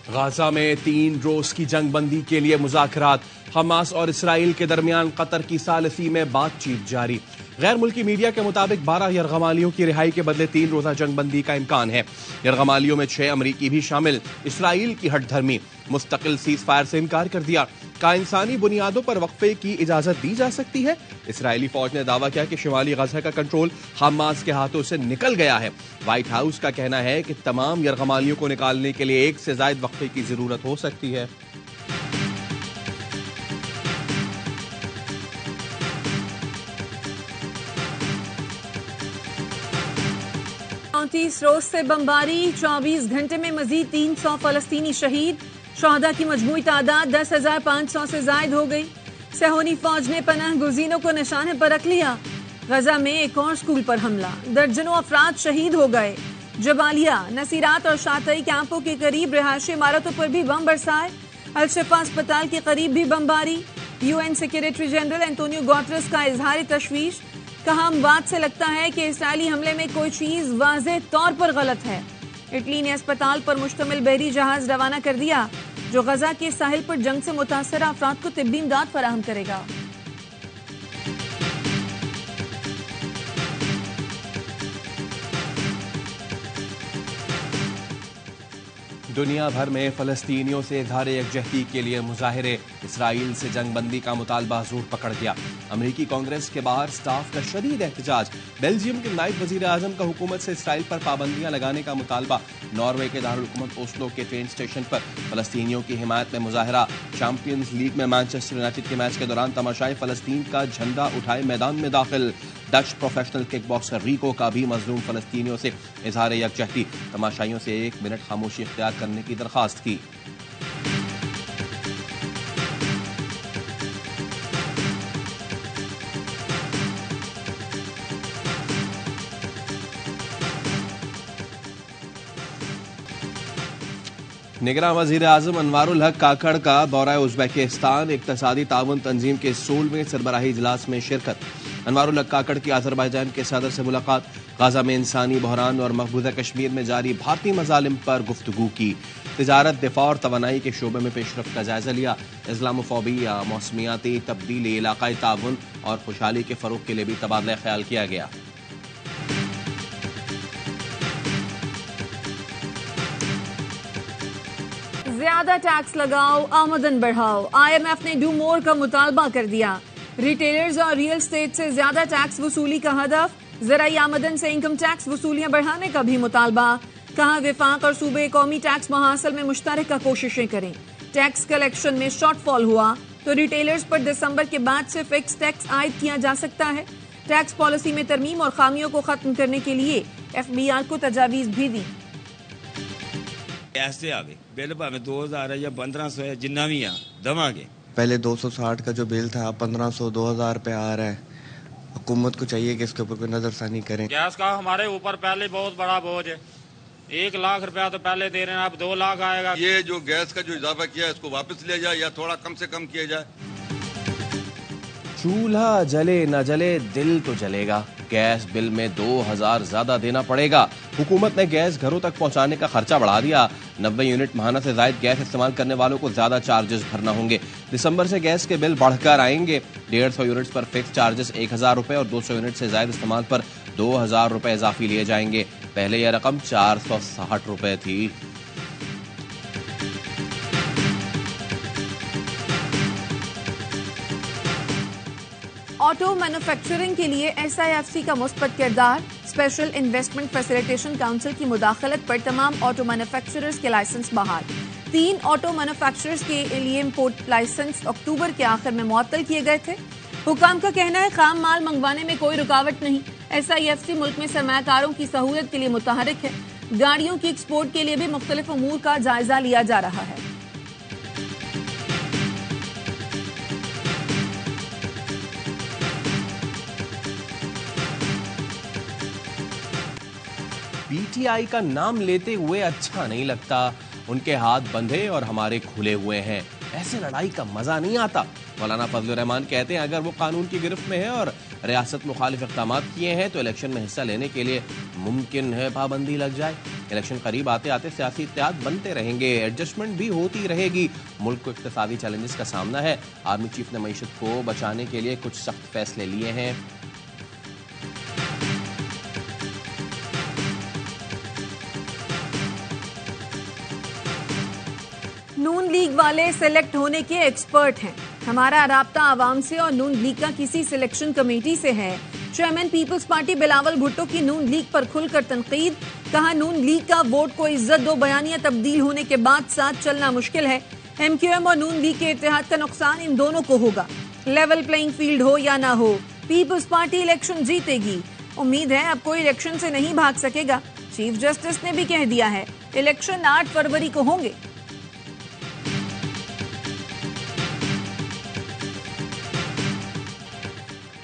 Gaza में 3 रोज की जंगबंदी के लिए मुज़ाकरात। हमास और इसराइल के दरमियान कतर की सालिसी में बातचीत जारी। गैर मुल्की मीडिया के मुताबिक 12 यरगमालियों की रिहाई के बदले 3 रोजा जंगबंदी का इम्कान है। यरगमालियों में 6 अमरीकी भी शामिल। इसराइल की हठधर्मी मुस्तकिल सीज फायर से इनकार कर दिया। का इंसानी बुनियादों पर वक्फे की इजाजत दी जा सकती है। इसराइली फौज ने दावा किया कि शिमाली गजा का कंट्रोल हमास के हाथों से निकल गया है। व्हाइट हाउस का कहना है कि तमाम यरगमालियों को निकालने के लिए 1 से ज्यादा वक्फे की जरूरत हो सकती है। रोज से बमबारी, 24 घंटे में मजीद 300 फलस्तीनी शहीद। शहदा की मजमूई तादाद 10,500 से जायद हो गई। सहोनी फौज ने पनाह गुज़ीनों को निशाने पर रख लिया। गजा में एक और स्कूल पर हमला, दर्जनों अफराद शहीद हो गए। जबालिया, नसीरात और शातई कैंपों के करीब रिहायशी इमारतों पर भी बम बरसाए। अल-शिफा अस्पताल के करीब भी बमबारी। UN secretary general Antonio Guterres का इजहार तशवीश। कहा, हम बात से लगता है कि इसराइली हमले में कोई चीज वाज़ेह तौर पर गलत है। इटली ने अस्पताल पर मुश्तमिल बहरी जहाज रवाना कर दिया जो गजा के साहिल पर जंग से मुतासर अफराद को तिब्बी इमदाद फराहम करेगा। दुनिया भर में फलस्तीनियों से इज़हार यकजहती के लिए मुजाहिरे। इसराइल से जंगबंदी का मुतालबा जोर पकड़ गया। अमरीकी कांग्रेस के बाहर स्टाफ का शदीद एहतजाज। बेल्जियम के नायब वजीर आजम का हुकूमत से इसराइल पर पाबंदियां लगाने का मुतालबा। नॉर्वे के दारुल-हुकूमत ओस्लो के ट्रेन स्टेशन पर फलस्तीनियों की हिमायत में मुजाहरा। चैंपियंस लीग में मैनचेस्टर यूनाइटेड के मैच के दौरान तमाशाई फलस्तीन का झंडा उठाए मैदान में दाखिल। डच प्रोफेशनल किक बॉक्सर रिको का भी मजलूम फलस्तीनियों से इज़हार यकजहती। तमाशाइयों से 1 मिनट खामोशी इख्तियार करने की दरखास्त की। निगरान वजीर आजम अनवारुल हक काकड़ का दौरा उज़्बेकिस्तान। इक़्तिसादी ताउन तंजीम के 16वें सरबराही इजलास में शिरकत। अनवारुल हक काकड़ की अज़रबैजान के सदर से मुलाकात। गाजा में इंसानी बहरान और मकबूजा कश्मीर में जारी भारतीय मजालिम पर गुफ्तगू की। तिजारत, दिफा और तवानाई के शोबे में पेशरफ्त का जायजा लिया। इस्लामोफोबिया, मौसमियाती तब्दीली, इलाकाई ताउन और खुशहाली के फरोग के लिए भी तबादला ख्याल किया गया। ज्यादा टैक्स लगाओ, आमदन बढ़ाओ। IMF ने डू मोर का मुतालबा कर दिया। रिटेलर्स और रियल एस्टेट से ज्यादा टैक्स वसूली का हदफ। ज़राई आमदन से इनकम टैक्स वसूलियां बढ़ाने का भी मुतालबा। कहा, विफाक और सूबे कौमी टैक्स मुहासल में मुश्तरका कोशिशें करें। टैक्स कलेक्शन में शॉर्टफॉल हुआ तो रिटेलर्स पर दिसंबर के बाद से फिक्स टैक्स आयद किया जा सकता है। टैक्स पॉलिसी में तरमीम और खामियों को खत्म करने के लिए FBR को तजावीज भी दी। ऐसे आ गए बिल भावे 2000 है या 1500 है, जिन्ना भी आ दवांगे। पहले 260 का जो बिल था 1500 2000 पे आ रहा है। हुकूमत को चाहिए कि इसके ऊपर कोई नजरसानी करें। गैस का हमारे ऊपर पहले बहुत बड़ा बोझ है। 1 लाख रुपया तो पहले दे रहे हैं, अब 2 लाख आएगा। ये जो गैस का जो इजाफा किया है इसको वापस लिया जाए या थोड़ा कम से कम किया जाए। चूल्हा जले न जले दिल तो जलेगा। गैस बिल में 2000 ज्यादा देना पड़ेगा। हुकूमत ने गैस घरों तक पहुंचाने का खर्चा बढ़ा दिया। 90 यूनिट माहाना से ज्यादा गैस इस्तेमाल करने वालों को ज्यादा चार्जेस भरना होंगे। दिसंबर से गैस के बिल बढ़कर आएंगे। 150 यूनिट्स पर फिक्स चार्जेस 1000 रुपए और 200 यूनिट से ज्यादा इस्तेमाल पर 2000 रुपए इजाफी लिए जाएंगे। पहले यह रकम 460 रुपए थी। ऑटो मैन्युफैक्चरिंग के लिए SIFC का मुस्बत किरदार। स्पेशल इन्वेस्टमेंट फैसिलिटेशन काउंसिल की मुदाखलत पर तमाम ऑटो मैन्युफैक्चरर्स के लाइसेंस बहाल। 3 ऑटो मैन्युफैक्चरर्स के लिए इम्पोर्ट लाइसेंस अक्टूबर के आखिर में मुअत्तल किए गए थे। हुकाम का कहना है, खाम माल मंगवाने में कोई रुकावट नहीं। SIFC मुल्क में सरमायाकारों की सहूलियत के लिए मुतहरिक है। गाड़ियों की एक्सपोर्ट के लिए भी मुख्तलिफ उमूर का जायजा लिया जा रहा है। PTI का नाम लेते हुए अच्छा नहीं लगता। उनके हाथ बंधे और हमारे खुले हुए हैं। ऐसे लड़ाई का मजा नहीं आता। मौलाना फजलुर रहमान कहते हैं अगर वो कानून की गिरफ्त में है और रियासत मुखालिफ इक़दाम किए हैं तो इलेक्शन में हिस्सा लेने के लिए मुमकिन है पाबंदी लग जाए। इलेक्शन करीब आते आते सियासी इत्तेहाद बनते रहेंगे, एडजस्टमेंट भी होती रहेगी। मुल्क को इक़्तिसादी चैलेंजेस का सामना है। आर्मी चीफ ने मईशत को बचाने के लिए कुछ सख्त फैसले लिए हैं। नून लीग वाले सिलेक्ट होने के एक्सपर्ट हैं। हमारा राब्ता आवाम से और नून लीग का किसी सिलेक्शन कमेटी से है। Chairman Peoples Party Bilawal Bhutto की नून लीग पर खुलकर तनकीद। कहा नून लीग का वोट को इज्जत दो बयानिया तब्दील होने के बाद साथ चलना मुश्किल है। एमक्यूएम और नून लीग के इत्तेहाद का नुकसान इन दोनों को होगा। लेवल प्लेइंग फील्ड हो या ना हो, पीपल्स पार्टी इलेक्शन जीतेगी। उम्मीद है अब कोई इलेक्शन से नहीं भाग सकेगा। चीफ जस्टिस ने भी कह दिया है इलेक्शन 8 फरवरी को होंगे।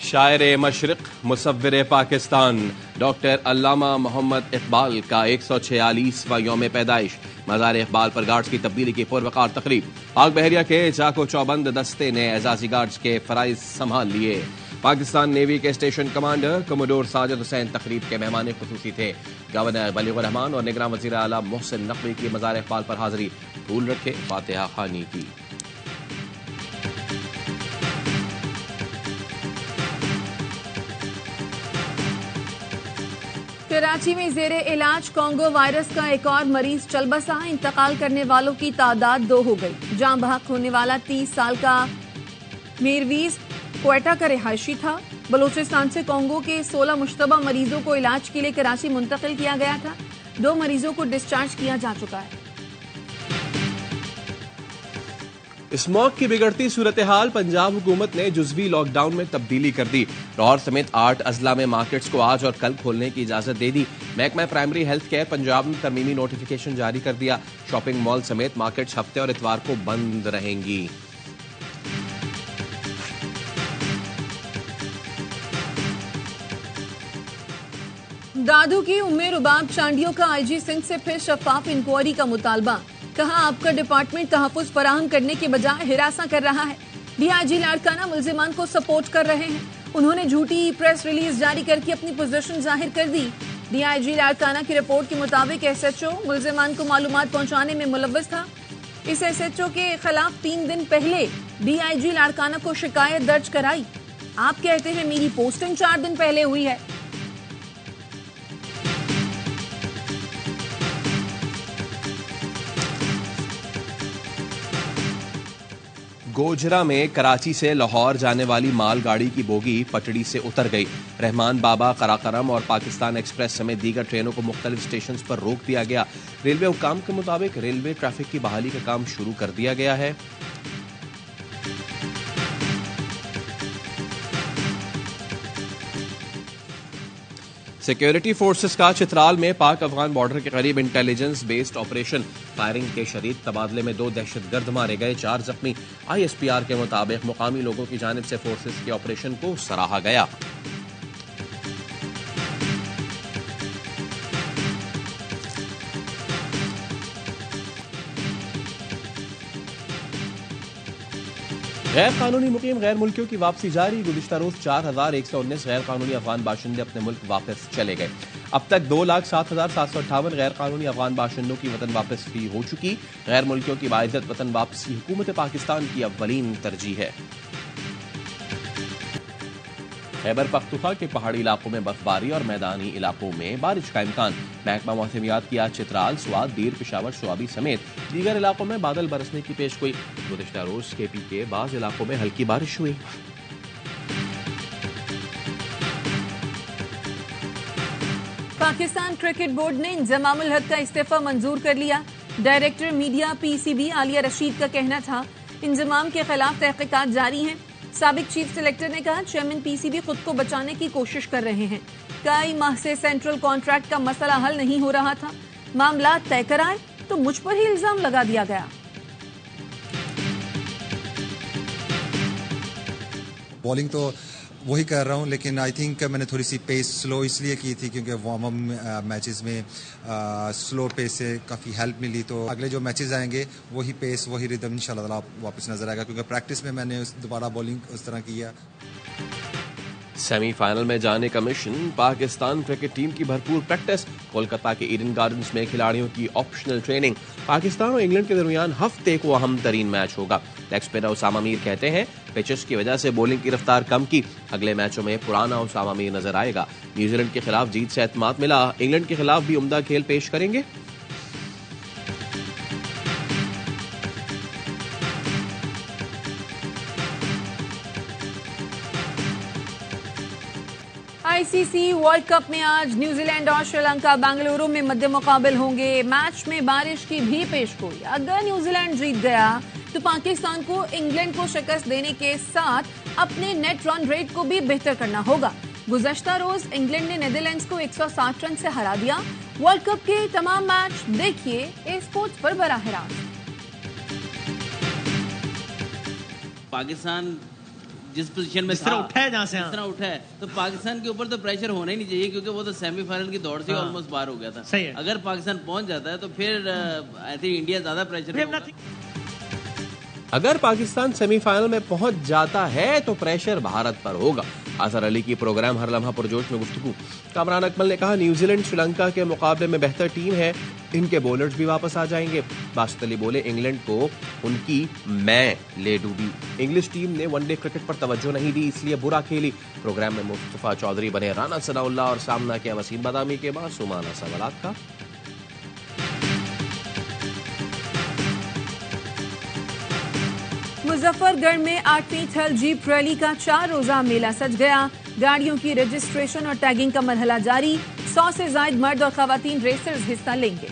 शायर मशरिक मुसव्विर पाकिस्तान डॉक्टर अल्लामा मोहम्मद इकबाल का 146वां यौम पैदाइश। मज़ार इकबाल पर गार्ड्स की तब्दीली की पुरवकार तकरीब। पाक बहरिया के चाको चौबंद दस्ते ने एजाजी गार्ड्स के फराइज संभाल लिए। पाकिस्तान नेवी के station commander commodore Sajid Hussain तकरीब के मेहमान खुसूसी थे। गवर्नर बलीगुर रहमान और निगरान वज़ीर आला मोहसिन नकवी की मज़ार इकबाल पर हाजिरी। फूल रखे, फातिहा खानी की। कराची में जेरे इलाज कोंगो वायरस का एक और मरीज चल बसा। इंतकाल करने वालों की तादाद 2 हो गई। जान बहक होने वाला 30 साल का मीरवीज क्वेटा का रिहायशी था। बलूचिस्तान से कोंगो के 16 मुश्तबा मरीजों को इलाज के लिए कराची मुंतकिल किया गया था। 2 मरीजों को डिस्चार्ज किया जा चुका है। स्मॉग की बिगड़ती सूरत हाल पंजाब हुकूमत ने जुज़वी लॉकडाउन में तब्दीली कर दी। लाहौर समेत 8 अजला में मार्केट्स को आज और कल खोलने की इजाजत दे दी। महकमा प्राइमरी हेल्थ केयर पंजाब ने तरमीमी नोटिफिकेशन जारी कर दिया। शॉपिंग मॉल समेत मार्केट्स हफ्ते और इतवार को बंद रहेंगी। दादू की उम्मे रुबाब चांडियों का आईजी सिंह से फिर शफाफ इंक्वायरी का मुतालबा। कहा आपका डिपार्टमेंट तहफ्फुज फराहम करने के बजाय हिरासा कर रहा है। डीआईजी लाड़काना मुल्जिमान को सपोर्ट कर रहे हैं। उन्होंने झूठी प्रेस रिलीज जारी करके अपनी पोजीशन जाहिर कर दी। डीआईजी लाड़काना की रिपोर्ट के मुताबिक एसएचओ मुल्जिमान को मालूमात पहुंचाने में मुलव्वस था। इस एसएचओ के खिलाफ 3 दिन पहले डीआईजी लाड़काना को शिकायत दर्ज कराई। आप कहते हैं मेरी पोस्टिंग 4 दिन पहले हुई है। गोजरा में कराची से लाहौर जाने वाली मालगाड़ी की बोगी पटड़ी से उतर गई। रहमान बाबा, कराकरम और पाकिस्तान एक्सप्रेस समेत दीगर ट्रेनों को मुख्तलिफ स्टेशन पर रोक दिया गया। रेलवे हुकाम के मुताबिक रेलवे ट्रैफिक की बहाली का काम शुरू कर दिया गया है। सिक्योरिटी फोर्सेस का चित्राल में पाक अफगान बॉर्डर के करीब इंटेलिजेंस बेस्ड ऑपरेशन। फायरिंग के शदीद तबादले में 2 दहशतगर्द मारे गए, 4 जख्मी। आईएसपीआर के मुताबिक मुकामी लोगों की जानिब से फोर्सेस के ऑपरेशन को सराहा गया। गैर कानूनी मुकीम गैर मुल्कियों की वापसी जारी। गुज़िश्ता रोज 4119 गैर कानूनी अफगान बाशिंदे अपने मुल्क वापस चले गए। अब तक 2,07,758 गैर कानूनी अफगान बाशिंदों की वतन वापसी हो चुकी। गैर मुल्कियों की बाइज्जत वतन वापसी हुकूमत पाकिस्तान की अव्वलीन तरजीह है। खैबर पख्तूनख्वा के पहाड़ी इलाकों में बर्फबारी और मैदानी इलाकों में बारिश का इम्कान। महकमा मौसमियात की आज चित्राल, स्वात, दीर, पेशावर, शोआबी समेत दीगर इलाकों में बादल बरसने की पेशगोई। गुज़िश्ता रोज केपी के बाज़ इलाकों में हल्की बारिश हुई। पाकिस्तान क्रिकेट बोर्ड ने इंजमाम उल हक का इस्तीफा मंजूर कर लिया। Director media PCB Alia Rashid का कहना था इंजमाम के खिलाफ तहकीकात जारी हैं। साबिक चीफ सिलेक्टर ने कहा चेयरमैन पीसीबी खुद को बचाने की कोशिश कर रहे हैं। कई माह से सेंट्रल कॉन्ट्रैक्ट का मसला हल नहीं हो रहा था। मामला तय कराए तो मुझ पर ही इल्जाम लगा दिया गया। बॉलिंग तो वही कर रहा हूँ, लेकिन आई थिंक मैंने थोड़ी सी पेस स्लो इसलिए की थी क्योंकि वार्म अप मैचेस में स्लो पेस से काफ़ी हेल्प मिली। तो अगले जो मैचेस आएंगे वही पेस वही रिदम इंशाल्लाह वापस नजर आएगा, क्योंकि प्रैक्टिस में मैंने दोबारा बॉलिंग उस तरह की है। सेमीफाइनल में जाने का मिशन, पाकिस्तान क्रिकेट टीम की भरपूर प्रैक्टिस, कोलकाता के ईडन गार्डन्स में खिलाड़ियों की ऑप्शनल ट्रेनिंग। पाकिस्तान और इंग्लैंड के दरमियान हफ्ते को अहम तरीन मैच होगा। लेग स्पिनर उसामा मीर कहते हैं पिचेस की वजह से बॉलिंग की रफ्तार कम की, अगले मैचों में पुराना उसामा मीर नजर आएगा। न्यूजीलैंड के खिलाफ जीत से एतमाद मिला, इंग्लैंड के खिलाफ भी उम्दा खेल पेश करेंगे। आईसीसी वर्ल्ड कप में आज न्यूजीलैंड और श्रीलंका बेंगलुरु में मध्य मुकाबिल होंगे। मैच में बारिश की भी पेशगोई। अगर न्यूजीलैंड जीत गया तो पाकिस्तान को इंग्लैंड को शिकस्त देने के साथ अपने नेट रन रेट को भी बेहतर करना होगा। गुज़श्ता रोज इंग्लैंड ने नीदरलैंड्स को 160 रन से हरा दिया। वर्ल्ड कप के तमाम मैच देखिए ए स्पोर्ट्स पर बराह रास्त। पाकिस्तान जिस पोजीशन में जिस तरह उठा है, जहां से जिस तरह उठा है, तो पाकिस्तान के ऊपर तो प्रेशर होना ही नहीं चाहिए, क्योंकि वो तो सेमीफाइनल की दौड़ से ऑलमोस्ट बाहर हो गया था। सही है। अगर पाकिस्तान पहुंच जाता है तो फिर आई थिंक इंडिया ज्यादा प्रेशर में होगा। अगर पाकिस्तान सेमीफाइनल में पहुंच जाता है तो प्रेशर भारत पर होगा। अजहर अली की प्रोग्राम हर लम्हा पुरजोश में गुफ्तगू। कामरान अकमल ने कहा न्यूजीलैंड श्रीलंका के मुकाबले में बेहतर टीम है, इनके बॉलर्स भी वापस आ जाएंगे। बासित अली बोले इंग्लैंड को उनकी मैं ले डूबी। इंग्लिश टीम ने वनडे क्रिकेट पर तवज्जो नहीं दी, इसलिए बुरा खेली। प्रोग्राम में मुस्तफा चौधरी बने राना सनाउल्लाह और सामना किया वसीम बादामी के बाद सुमाना सवालात का। मुजफ्फरगढ़ में 8वीं थल जीप रैली का 4 रोजा मेला सज गया। गाड़ियों की रजिस्ट्रेशन और टैगिंग का मरहला जारी। 100 से ज्यादा मर्द और खवातीन रेसर्स हिस्सा लेंगे।